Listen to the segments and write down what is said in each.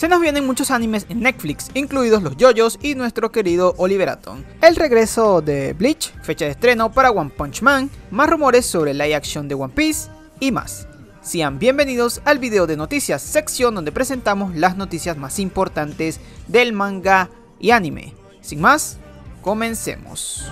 Se nos vienen muchos animes en Netflix, incluidos los JoJo's y nuestro querido Oliver Atom. El regreso de Bleach, fecha de estreno para One Punch Man, más rumores sobre live action de One Piece y más. Sean bienvenidos al video de noticias, sección donde presentamos las noticias más importantes del manga y anime. Sin más, comencemos.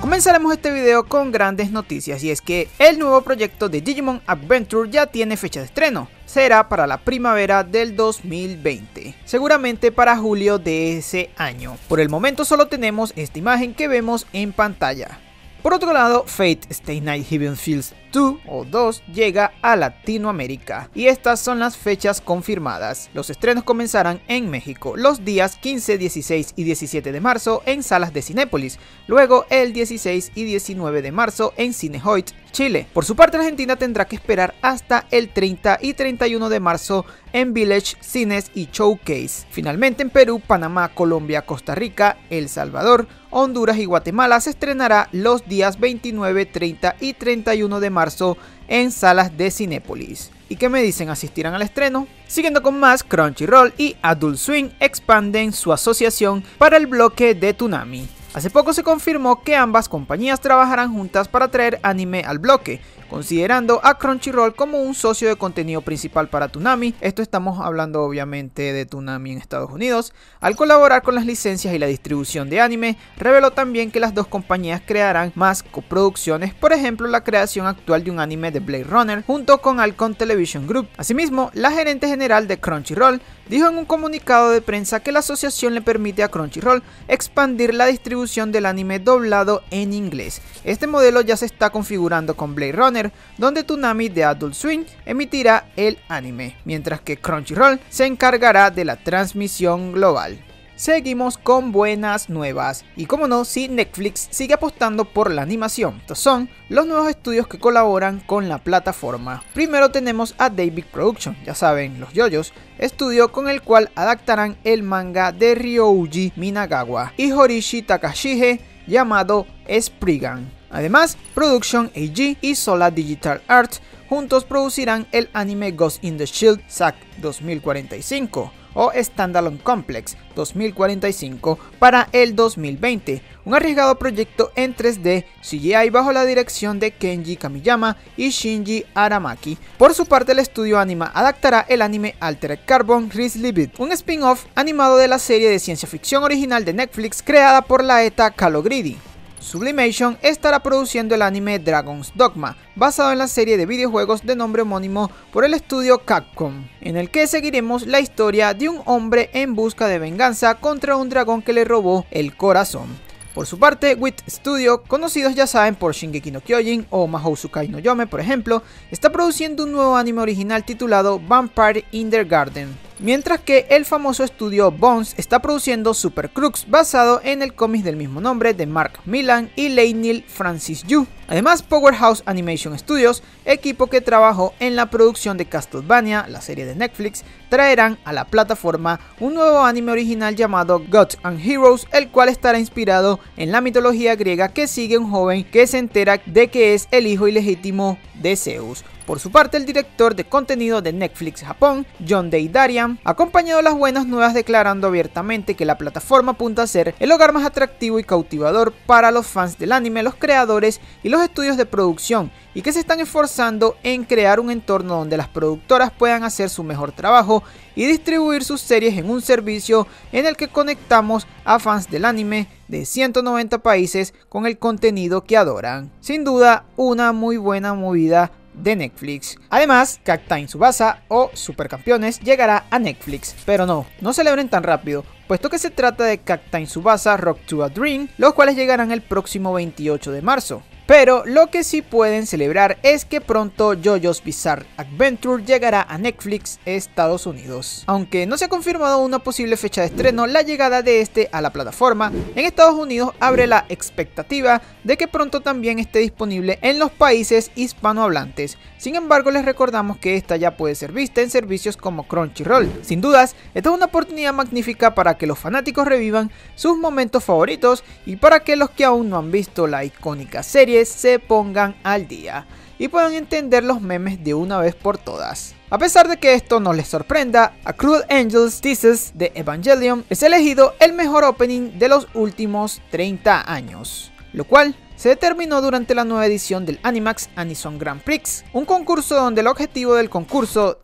Comenzaremos este video con grandes noticias, y es que el nuevo proyecto de Digimon Adventure ya tiene fecha de estreno. Será para la primavera del 2020, seguramente para julio de ese año. Por el momento solo tenemos esta imagen que vemos en pantalla. Por otro lado, Fate Stay Night Heaven Fields 2 o 2 llega a Latinoamérica y estas son las fechas confirmadas. Los estrenos comenzarán en México los días 15, 16 y 17 de marzo en salas de Cinépolis, luego el 16 y 19 de marzo en Cinehoid, Chile. Por su parte, Argentina tendrá que esperar hasta el 30 y 31 de marzo en Village, Cines y Showcase. Finalmente en Perú, Panamá, Colombia, Costa Rica, El Salvador, Honduras y Guatemala se estrenará los días 29, 30 y 31 de marzo en salas de Cinépolis. ¿Y qué me dicen? ¿Asistirán al estreno? Siguiendo con más, Crunchyroll y Adult Swim expanden su asociación para el bloque de Toonami. Hace poco se confirmó que ambas compañías trabajarán juntas para traer anime al bloque, considerando a Crunchyroll como un socio de contenido principal para Toonami. Esto estamos hablando obviamente de Toonami en Estados Unidos. Al colaborar con las licencias y la distribución de anime, reveló también que las dos compañías crearán más coproducciones, por ejemplo la creación actual de un anime de Blade Runner junto con Alcon Television Group. Asimismo, la gerente general de Crunchyroll dijo en un comunicado de prensa que la asociación le permite a Crunchyroll expandir la distribución del anime doblado en inglés. Este modelo ya se está configurando con Blade Runner, donde Toonami de Adult Swim emitirá el anime, mientras que Crunchyroll se encargará de la transmisión global. Seguimos con buenas nuevas, y como no, si Netflix sigue apostando por la animación. Estos son los nuevos estudios que colaboran con la plataforma. Primero tenemos a David Production, ya saben, los JoJo's, estudio con el cual adaptarán el manga de Ryouji Minagawa y Horishi Takashige llamado Spriggan. Además, Production AG y Sola Digital Arts juntos producirán el anime Ghost in the Shield SAC 2045 o Standalone Complex 2045 para el 2020, un arriesgado proyecto en 3D CGI bajo la dirección de Kenji Kamiyama y Shinji Aramaki. Por su parte, el estudio Anima adaptará el anime Altered Carbon Resleeved, un spin-off animado de la serie de ciencia ficción original de Netflix creada por la ETA Call of Duty. Sublimation estará produciendo el anime Dragon's Dogma, basado en la serie de videojuegos de nombre homónimo por el estudio Capcom, en el que seguiremos la historia de un hombre en busca de venganza contra un dragón que le robó el corazón. Por su parte, WIT Studio, conocidos ya saben por Shingeki no Kyojin o Mahou Tsukai no Yome por ejemplo, está produciendo un nuevo anime original titulado Vampire in the Garden, mientras que el famoso estudio Bones está produciendo Super Crux, basado en el cómic del mismo nombre de Mark Millar y Leinil Francis Yu. Además, Powerhouse Animation Studios, equipo que trabajó en la producción de Castlevania, la serie de Netflix, traerán a la plataforma un nuevo anime original llamado Gods and Heroes, el cual estará inspirado en la mitología griega que sigue un joven que se entera de que es el hijo ilegítimo de Zeus. Por su parte, el director de contenido de Netflix Japón, John Deidarian, ha acompañado las buenas nuevas declarando abiertamente que la plataforma apunta a ser el hogar más atractivo y cautivador para los fans del anime, los creadores y los estudios de producción, y que se están esforzando en crear un entorno donde las productoras puedan hacer su mejor trabajo y distribuir sus series en un servicio en el que conectamos a fans del anime de 190 países con el contenido que adoran. Sin duda, una muy buena movida de Netflix. Además, Cactain Tsubasa o Supercampeones llegará a Netflix, pero no celebren tan rápido, puesto que se trata de Cactain Tsubasa Rock to a Dream, los cuales llegarán el próximo 28 de marzo. Pero lo que sí pueden celebrar es que pronto JoJo's Bizarre Adventure llegará a Netflix Estados Unidos. Aunque no se ha confirmado una posible fecha de estreno, la llegada de este a la plataforma en Estados Unidos abre la expectativa de que pronto también esté disponible en los países hispanohablantes. Sin embargo, les recordamos que esta ya puede ser vista en servicios como Crunchyroll. Sin dudas, esta es una oportunidad magnífica para que los fanáticos revivan sus momentos favoritos y para que los que aún no han visto la icónica serie se pongan al día. y puedan entender los memes de una vez por todas. A pesar de que esto no les sorprenda, A Cruel Angel's Thesis de Evangelion es elegido el mejor opening de los últimos 30 años, lo cual se determinó durante la nueva edición del Animax Anison Grand Prix, un concurso donde el objetivo del concurso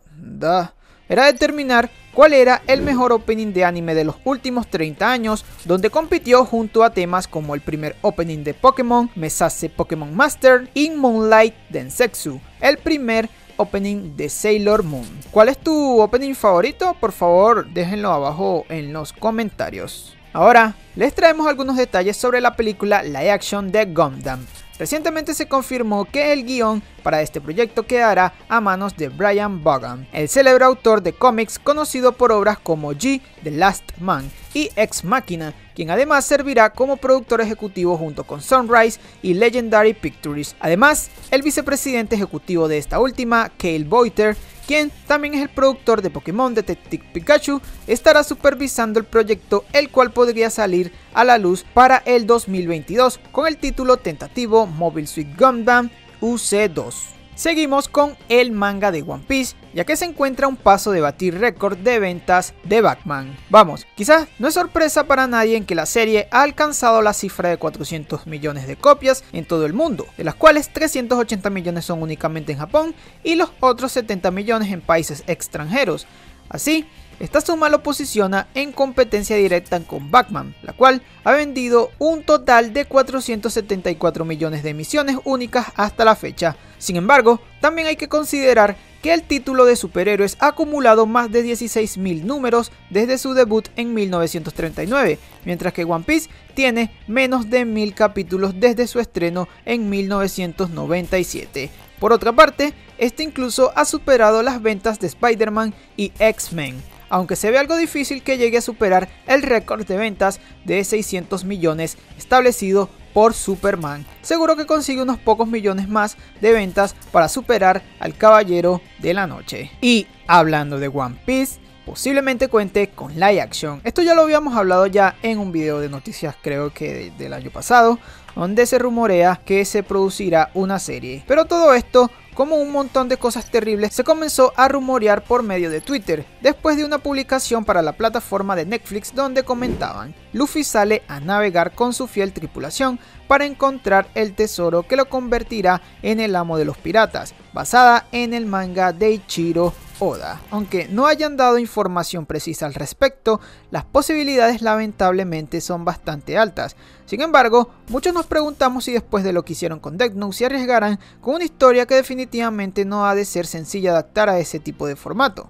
era determinar cuál era el mejor opening de anime de los últimos 30 años, donde compitió junto a temas como el primer opening de Pokémon, Mesase Pokémon Master, y Moonlight Densetsu, el primer opening de Sailor Moon. ¿Cuál es tu opening favorito? Por favor, déjenlo abajo en los comentarios. Ahora, les traemos algunos detalles sobre la película live action de Gundam. Recientemente se confirmó que el guión para este proyecto quedará a manos de Brian Vaughan, el célebre autor de cómics conocido por obras como G, The Last Man y Ex Machina, quien además servirá como productor ejecutivo junto con Sunrise y Legendary Pictures. Además, el vicepresidente ejecutivo de esta última, Cale Boiter, quien también es el productor de Pokémon Detective Pikachu, estará supervisando el proyecto, el cual podría salir a la luz para el 2022 con el título tentativo Mobile Suit Gundam UC2. Seguimos con el manga de One Piece, ya que se encuentra a un paso de batir récord de ventas de Batman. Vamos, quizás no es sorpresa para nadie en que la serie ha alcanzado la cifra de 400 millones de copias en todo el mundo, de las cuales 380 millones son únicamente en Japón y los otros 70 millones en países extranjeros. Así, esta suma lo posiciona en competencia directa con Batman, la cual ha vendido un total de 474 millones de emisiones únicas hasta la fecha. Sin embargo, también hay que considerar que el título de superhéroes ha acumulado más de 16.000 números desde su debut en 1939, mientras que One Piece tiene menos de 1000 capítulos desde su estreno en 1997. Por otra parte, este incluso ha superado las ventas de Spider-Man y X-Men, aunque se ve algo difícil que llegue a superar el récord de ventas de 600 millones establecido por Superman. Seguro que consigue unos pocos millones más de ventas para superar al Caballero de la Noche. Y hablando de One Piece, posiblemente cuente con live action. Esto ya lo habíamos hablado ya en un video de noticias, creo que del año pasado, donde se rumorea que se producirá una serie. Pero todo esto, como un montón de cosas terribles, se comenzó a rumorear por medio de Twitter, después de una publicación para la plataforma de Netflix donde comentaban: Luffy sale a navegar con su fiel tripulación para encontrar el tesoro que lo convertirá en el amo de los piratas, basada en el manga de Ichiro Oda. Aunque no hayan dado información precisa al respecto, las posibilidades lamentablemente son bastante altas. Sin embargo, muchos nos preguntamos si después de lo que hicieron con Death Note se arriesgarán con una historia que definitivamente no ha de ser sencilla de adaptar a ese tipo de formato.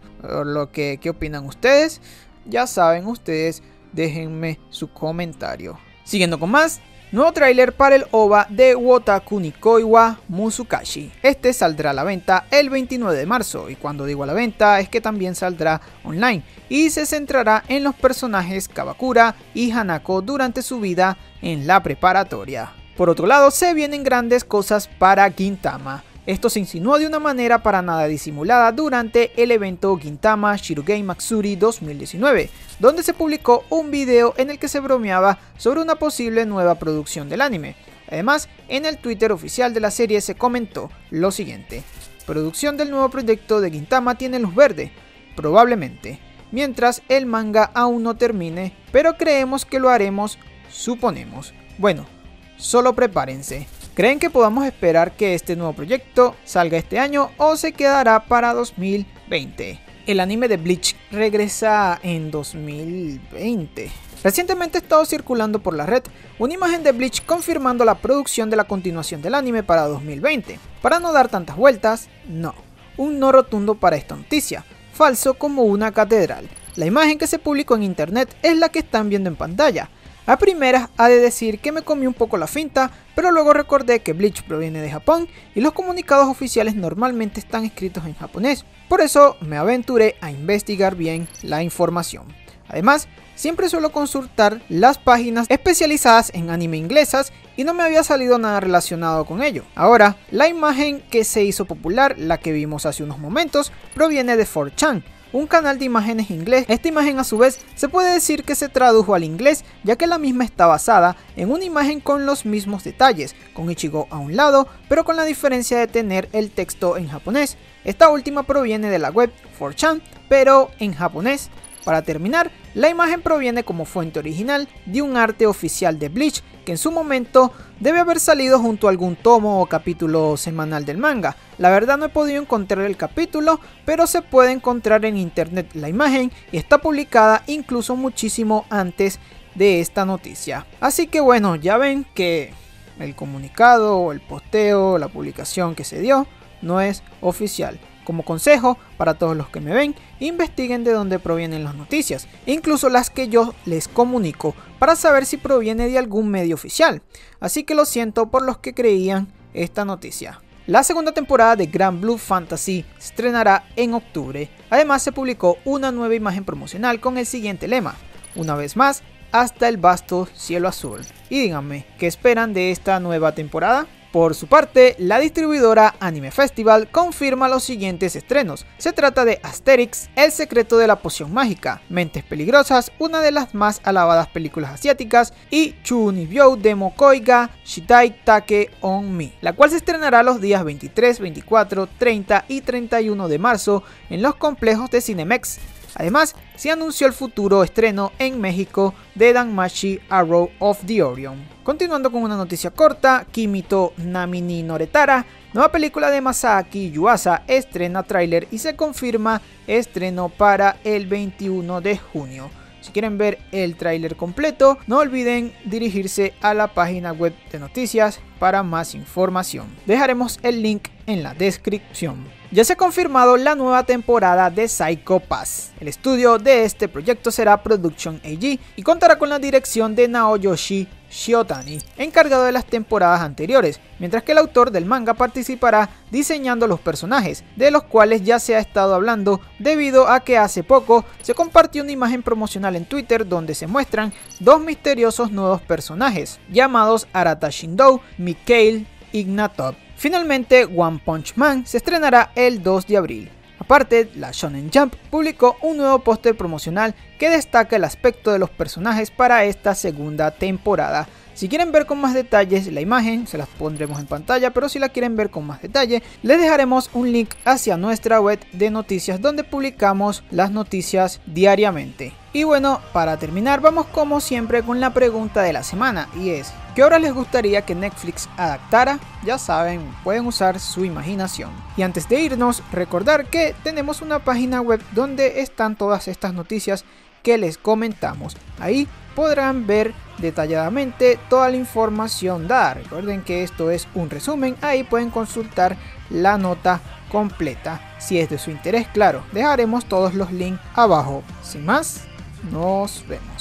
¿Qué opinan ustedes? Ya saben ustedes, déjenme su comentario. Siguiendo con más. Nuevo tráiler para el OVA de Wotaku Nikoi wa Musukashi. Este saldrá a la venta el 29 de marzo, y cuando digo a la venta es que también saldrá online y se centrará en los personajes Kabakura y Hanako durante su vida en la preparatoria. Por otro lado, se vienen grandes cosas para Gintama. Esto se insinuó de una manera para nada disimulada durante el evento Gintama Shirogane Matsuri 2019, donde se publicó un video en el que se bromeaba sobre una posible nueva producción del anime. Además, en el Twitter oficial de la serie se comentó lo siguiente: producción del nuevo proyecto de Gintama tiene luz verde, probablemente, mientras el manga aún no termine, pero creemos que lo haremos, suponemos. Bueno, solo prepárense. ¿Creen que podamos esperar que este nuevo proyecto salga este año o se quedará para 2020? El anime de Bleach regresa en 2020. Recientemente ha estado circulando por la red una imagen de Bleach confirmando la producción de la continuación del anime para 2020. Para no dar tantas vueltas, no. Un no rotundo para esta noticia, falso como una catedral. La imagen que se publicó en internet es la que están viendo en pantalla. A primeras ha de decir que me comí un poco la finta, pero luego recordé que Bleach proviene de Japón y los comunicados oficiales normalmente están escritos en japonés. Por eso me aventuré a investigar bien la información. Además, siempre suelo consultar las páginas especializadas en anime inglesas y no me había salido nada relacionado con ello. Ahora, la imagen que se hizo popular, la que vimos hace unos momentos, proviene de 4chan, un canal de imágenes inglés. Esta imagen a su vez se puede decir que se tradujo al inglés, ya que la misma está basada en una imagen con los mismos detalles, con Ichigo a un lado, pero con la diferencia de tener el texto en japonés. Esta última proviene de la web 4chan, pero en japonés. Para terminar, la imagen proviene como fuente original de un arte oficial de Bleach, que en su momento debe haber salido junto a algún tomo o capítulo semanal del manga. La verdad no he podido encontrar el capítulo, pero se puede encontrar en internet la imagen y está publicada incluso muchísimo antes de esta noticia. Así que bueno, ya ven que el comunicado o el posteo, la publicación que se dio no es oficial. Como consejo para todos los que me ven, investiguen de dónde provienen las noticias, incluso las que yo les comunico, para saber si proviene de algún medio oficial. Así que lo siento por los que creían esta noticia. La segunda temporada de Grand Blue Fantasy se estrenará en octubre. Además se publicó una nueva imagen promocional con el siguiente lema: una vez más, hasta el vasto cielo azul. Y díganme, ¿qué esperan de esta nueva temporada? Por su parte, la distribuidora Anime Festival confirma los siguientes estrenos. Se trata de Asterix, El secreto de la poción mágica, Mentes peligrosas, una de las más alabadas películas asiáticas, y Chunibyo Demo Koiga Shitai Take on Me, la cual se estrenará los días 23, 24, 30 y 31 de marzo en los complejos de Cinemex. Además, se anunció el futuro estreno en México de Danmachi Arrow of the Orion. Continuando con una noticia corta, Kimito Namini Noretara, nueva película de Masaaki Yuasa, estrena tráiler y se confirma estreno para el 21 de junio. Si quieren ver el tráiler completo, no olviden dirigirse a la página web de noticias para más información. Dejaremos el link en la descripción. Ya se ha confirmado la nueva temporada de Psycho Pass. El estudio de este proyecto será Production AG y contará con la dirección de Naoyoshi Shiotani, encargado de las temporadas anteriores, mientras que el autor del manga participará diseñando los personajes, de los cuales ya se ha estado hablando debido a que hace poco se compartió una imagen promocional en Twitter donde se muestran dos misteriosos nuevos personajes llamados Arata Shindou, Mikhail Ignatov. Finalmente, One Punch Man se estrenará el 2 de abril. Aparte, la Shonen Jump publicó un nuevo póster promocional que destaca el aspecto de los personajes para esta segunda temporada. Si quieren ver con más detalles la imagen, se las pondremos en pantalla, pero si la quieren ver con más detalle, les dejaremos un link hacia nuestra web de noticias donde publicamos las noticias diariamente. Y bueno, para terminar, vamos como siempre con la pregunta de la semana, y es: ¿qué obra les gustaría que Netflix adaptara? Ya saben, pueden usar su imaginación. Y antes de irnos, recordar que tenemos una página web donde están todas estas noticias que les comentamos. Ahí podrán ver detalladamente toda la información dada. Recuerden que esto es un resumen, ahí pueden consultar la nota completa. Si es de su interés, claro, dejaremos todos los links abajo. Sin más, nos vemos.